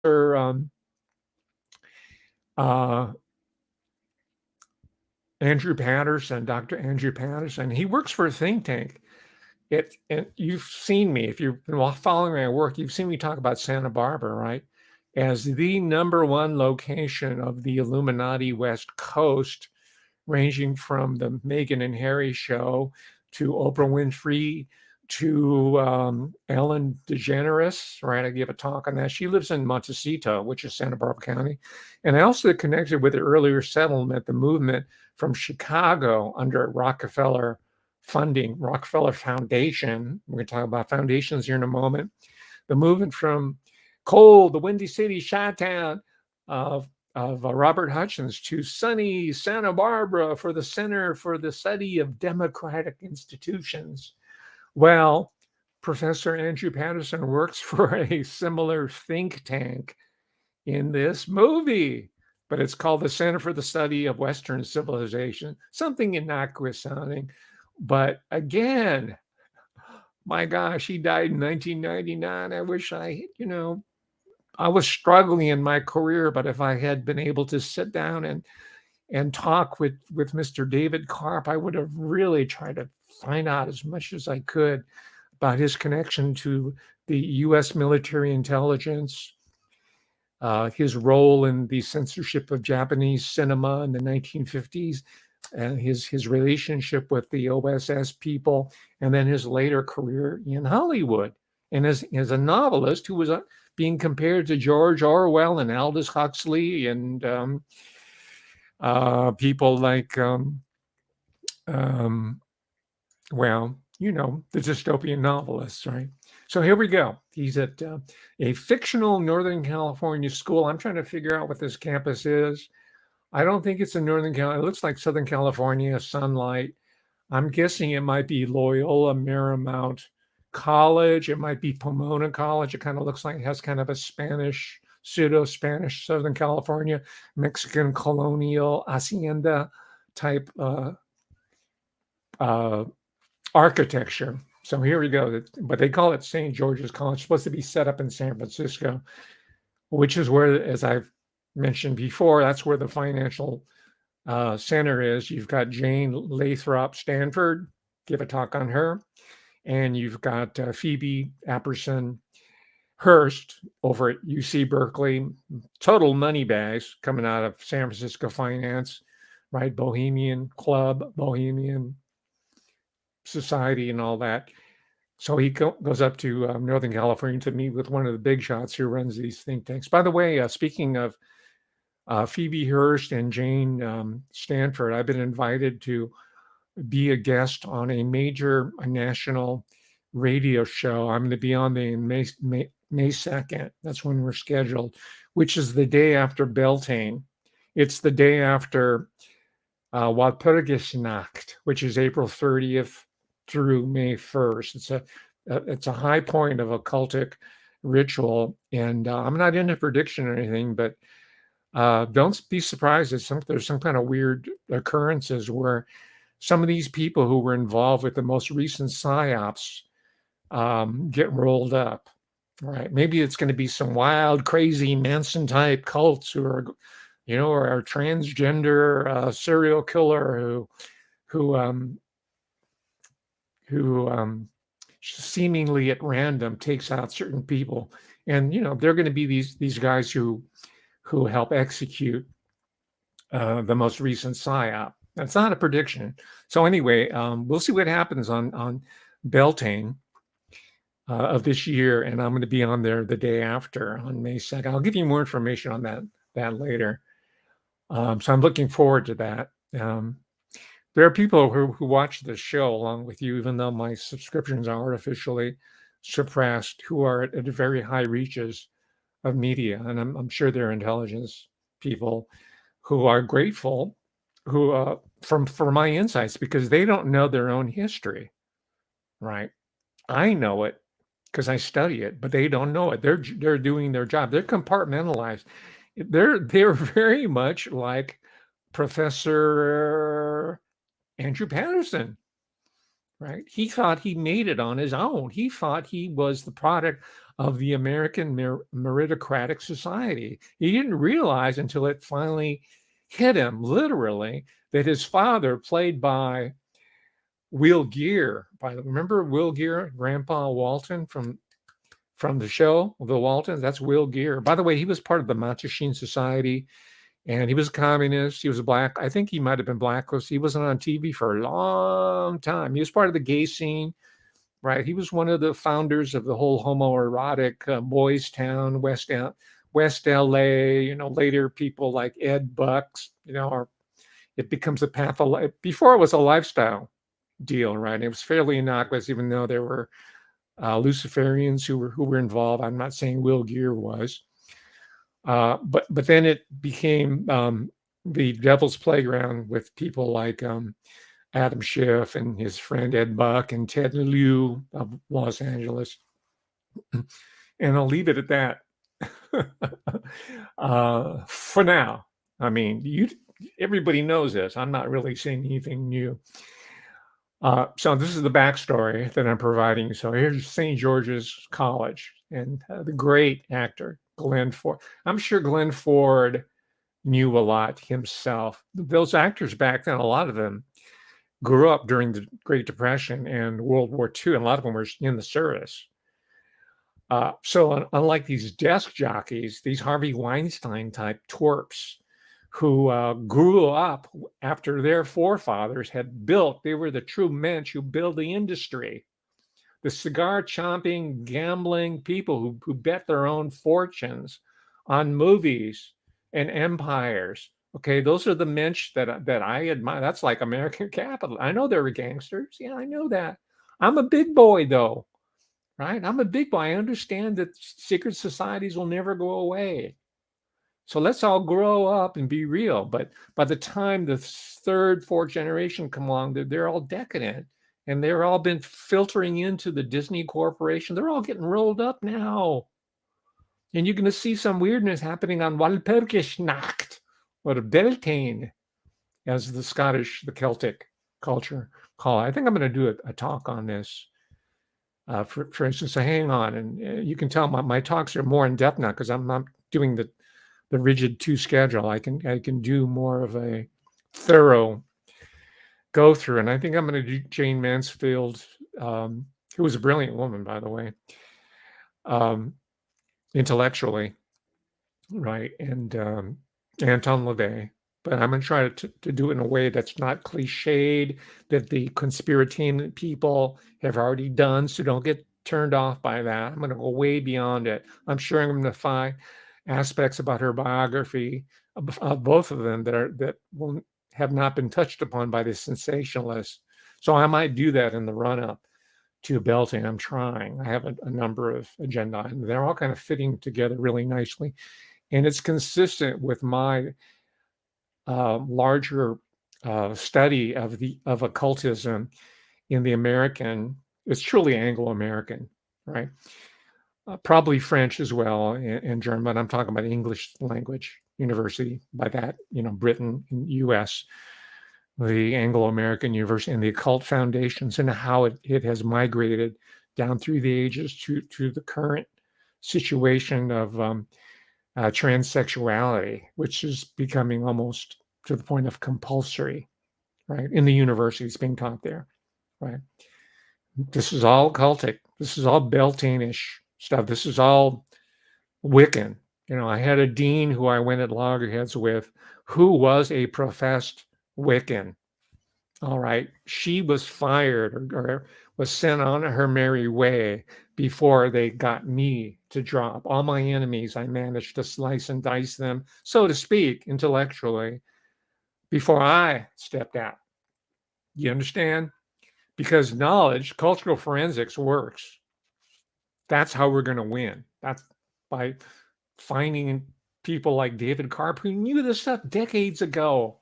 uh, Andrew Patterson, Dr. Andrew Patterson. He works for a think tank. And you've seen me, if you've been following my work, you've seen me talk about Santa Barbara, right? As the number one location of the Illuminati West Coast, ranging from the Meghan and Harry show to Oprah Winfrey to Ellen DeGeneres, right? I gave a talk on that. She lives in Montecito, which is Santa Barbara County. And I also connected with the earlier settlement, the movement from Chicago under Rockefeller funding, Rockefeller Foundation. We're going to talk about foundations here in a moment. The movement from cold, the Windy City, Chi-Town of Robert Hutchins to sunny Santa Barbara for the Center for the Study of Democratic Institutions. Well, Professor Andrew Patterson works for a similar think tank in this movie, but it's called the Center for the Study of Western Civilization, something innocuous sounding. But again, my gosh, he died in 1999. I wish I was struggling in my career, but if I had been able to sit down and talk with Mr. David Karp, I would have really tried to find out as much as I could about his connection to the U.S. military intelligence, his role in the censorship of Japanese cinema in the 1950s, and his relationship with the OSS people, and then his later career in Hollywood. And as a novelist who was being compared to George Orwell and Aldous Huxley and people like, the dystopian novelists, right? So here we go. He's at a fictional Northern California school. I'm trying to figure out what this campus is. I don't think it's in Northern California. It looks like Southern California, Sunlight. I'm guessing it might be Loyola Marymount College. It might be Pomona College. It kind of looks like it has kind of a Spanish, pseudo-Spanish, Southern California, Mexican colonial hacienda type architecture. So here we go. But they call it St. George's College. It's supposed to be set up in San Francisco, which is where, as I've mentioned before, that's where the financial center is. You've got Jane Lathrop Stanford, give a talk on her. And you've got Phoebe Apperson Hearst over at UC Berkeley, total money bags coming out of San Francisco finance, right? Bohemian Club, Bohemian Society and all that. So he goes up to Northern California to meet with one of the big shots who runs these think tanks. By the way, speaking of Phoebe Hearst and Jane Stanford, I've been invited to be a guest on a major national radio show. I'm going to be on May 2nd. That's when we're scheduled, which is the day after Beltane. It's the day after Walpurgisnacht, which is April 30th through May 1st. It's a high point of occultic ritual, and I'm not into prediction or anything, but don't be surprised if there's some kind of weird occurrences where some of these people who were involved with the most recent psyops get rolled up, right? Maybe it's going to be some wild, crazy Manson type cults who are, or a transgender serial killer who seemingly at random takes out certain people, and they're going to be these guys who help execute the most recent psyop. That's not a prediction. So anyway, we'll see what happens on Beltane of this year, and I'm going to be on there the day after on May 2nd. I'll give you more information on that later. So I'm looking forward to that. There are people who watch the show along with you, even though my subscriptions are artificially suppressed, who are at very high reaches of media, and I'm sure they're intelligence people who are grateful for my insights, because they don't know their own history, right? I know it because I study it, but they don't know it. They're doing their job. They're compartmentalized. They're very much like Professor Andrew Patterson, right? He thought he made it on his own. He thought he was the product of the American meritocratic society. He didn't realize until it finally hit him, literally, that his father, played by Will Geer, remember Will Geer, Grandpa Walton from the show, The Waltons? That's Will Geer. By the way, he was part of the Mattachine Society, and he was a communist. He was a black. I think he might have been blacklisted. He wasn't on TV for a long time. He was part of the gay scene, right? He was one of the founders of the whole homoerotic Boys Town, West LA. Later people like Ed Bucks. Or it becomes a path of life. Before it was a lifestyle deal, right? It was fairly innocuous, even though there were Luciferians who were involved. I'm not saying Will Geer was. But then it became the devil's playground with people like Adam Schiff and his friend Ed Buck and Ted Lieu of Los Angeles. And I'll leave it at that for now. I mean, everybody knows this. I'm not really saying anything new. So this is the backstory that I'm providing. So here's St. George's College and the great actor, Glenn Ford. I'm sure Glenn Ford knew a lot himself. Those actors back then, a lot of them grew up during the Great Depression and World War II, and a lot of them were in the service. So unlike these desk jockeys, these Harvey Weinstein type twerps who grew up after their forefathers had built, they were the true mensch who built the industry. The cigar chomping, gambling people who bet their own fortunes on movies and empires. Okay, those are the mensch that I admire. That's like American capital. I know they were gangsters. Yeah, I know that. I'm a big boy, though, right? I'm a big boy. I understand that secret societies will never go away. So let's all grow up and be real. But by the time the third, fourth generation come along, they're all decadent. And they're all been filtering into the Disney Corporation. They're all getting rolled up now. And you're going to see some weirdness happening on Walpurgisnacht or Beltane, as the Celtic culture call it. I think I'm going to do a talk on this. For instance, so hang on. And you can tell my talks are more in depth now because I'm not doing the rigid 2 schedule. I can do more of a thorough go through. And I think I'm going to do Jane Mansfield, who was a brilliant woman, by the way, intellectually, right? And Anton LaVey. But I'm going to try to do it in a way that's not cliched, that the conspiratine people have already done. So don't get turned off by that. I'm going to go way beyond it. I'm sure I'm going to find aspects about her biography, of both of them, that will have not been touched upon by the sensationalists. So I might do that in the run-up to Beltane. I'm trying. I have a number of agenda, and they're all kind of fitting together really nicely. And it's consistent with my larger study of occultism in the American. It's truly Anglo-American, right? Probably French as well, and German. But I'm talking about English language university. By that, Britain and U.S., the Anglo-American University, and the occult foundations, and how it has migrated down through the ages to the current situation of transsexuality, which is becoming almost to the point of compulsory, right? In the universities being taught there, right? This is all cultic. This is all Beltane-ish stuff. This is all Wiccan. I had a dean who I went at loggerheads with, who was a professed Wiccan. All right. She was fired or was sent on her merry way before they got me to drop. All my enemies, I managed to slice and dice them, so to speak, intellectually, before I stepped out. You understand? Because knowledge, cultural forensics works. That's how we're going to win. That's by finding people like David Karp, who knew this stuff decades ago.